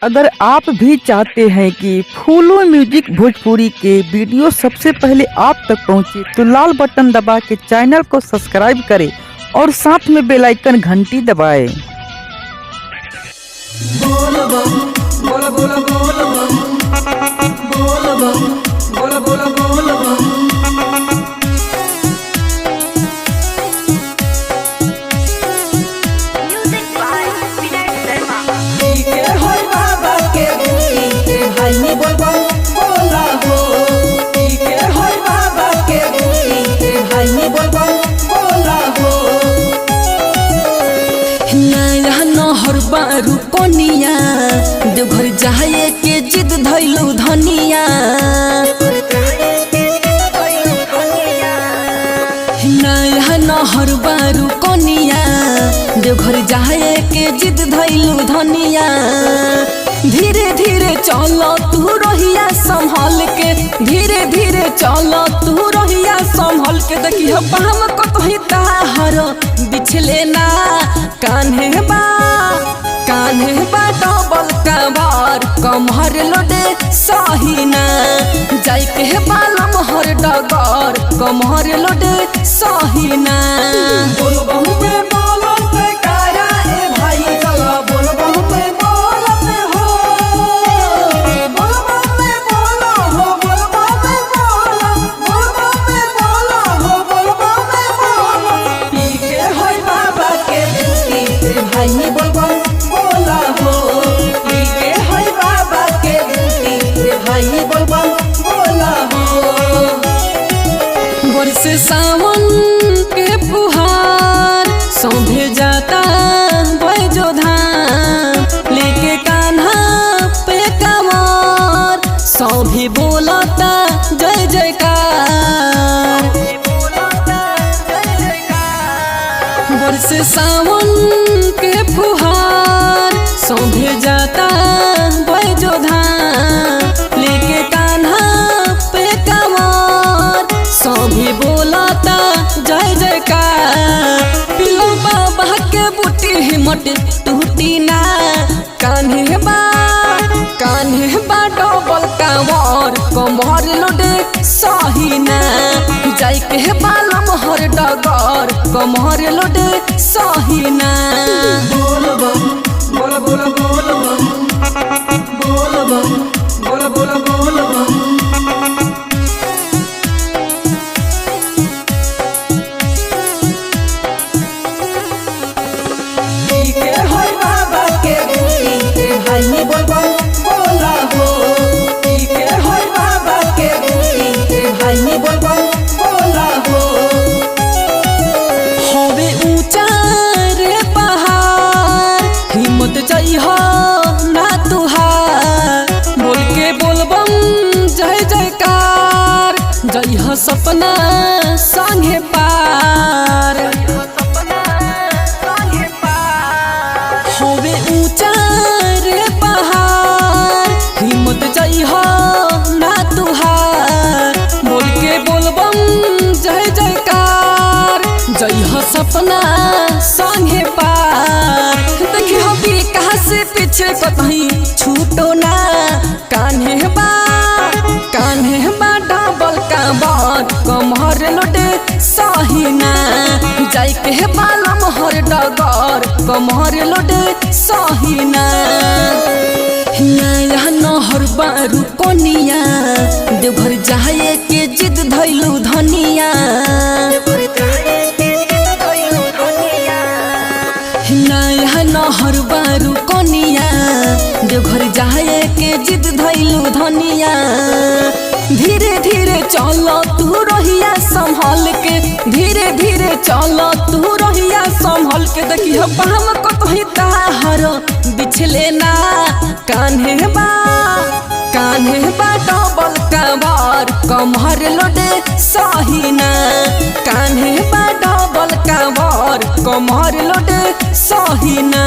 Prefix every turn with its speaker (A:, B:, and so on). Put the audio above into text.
A: अगर आप भी चाहते हैं कि फूलो म्यूजिक भोजपुरी के वीडियो सबसे पहले आप तक पहुंचे तो लाल बटन दबा के चैनल को सब्सक्राइब करें और साथ में बेल आइकन घंटी दबाएं।
B: बोल बम बोल बोल बोल बम बोल बम बोल बोल बोल बम के होय बाबा के बूटी के भाई नी बोल बम बोला हो के होय बाबा के बूटी के भाई नी बोल बम बोला हो
C: नया नहर बारू कोनिया देवघर जाए के जिद धैलू धनिया नया नहर बारू कोनिया देवघर जाए के जिद धैलू धनिया धीरे धीरे चलो तू रहिया संभल के धीरे धीरे चलो तू रहिया संभल के देखी हम कतही ताहर बिछले ना कान्हे बा डबल कांवर कमहर लोडे सहीना जाय के बालम हर डगर कमहर लोडे सहीना
B: बोल बम में बोलो ते काया ए भाई चला बोल बम में बोलो ते हो बोल बम में बोलो हो बोल बम में बोलो बोल बम में बोलो हो बोल बम में बोलो पी के होय बाबा के बूटी ए भाई नी बोल बम बोला हो पी के होय बाबा के बूटी ए भाई नी बोल बम बोला हो
C: वर्ष सावन के फुहार सौंधे जाता बैजो धाम लेके कान्हा पे कमर सौभी बोलता जय जयकार वर्ष सावन के फुहार सौंधे जाता बैजो धाम लेके कान्हा पे कमर सभी बोलता जय जयकार पिलो बाबा के बूटी हिम्मत टूटी ना कान्हे बा डबल कांवर कमर लोडे सहीना जाय के बालम हर डगर कमर लोडे सहीना
B: बोल बम बोल बोल बोल बम बोल बम बोल बोल बोल बम के होय बाबा के बूटी के भाई नी बोल बम बोला हो के होय बाबा के बूटी के भाई नी बोल बम बोला हो
C: होवे ऊंचा रे पहाड़ हिम्मत चाहिए ना तुहार बोल के बोलबम जय जयकार जय सपना संगे पार होवे ऊंचा रे पहाड़ हिम्मत चाहिए ना तुहार बोल के बोलबम जय जयकार जय सपना संगे पार देखी हबी कहाँ से पीछे कतही छूटो ना कान्हे बा डबल कांवर कमहर लोडे सहीना जाय के बालम हर डगर कमहर लोडे सहीना नया नहर बारू कोनिया देवघर जाए के जिद धैलू धनिया नया नहर बारू कोनिया देवघर जाए के जिद धैलू धनिया धीरे धीरे चलो तू रहिया संभल के धीरे धीरे चलो तू रहिया संभल के देखी हम कतही ताहर बिछले ना कान्हे बा डबल कांवर कमहर लोडे सहीना कान्हे बा डबल कांवर कमहर लोडे सहीना।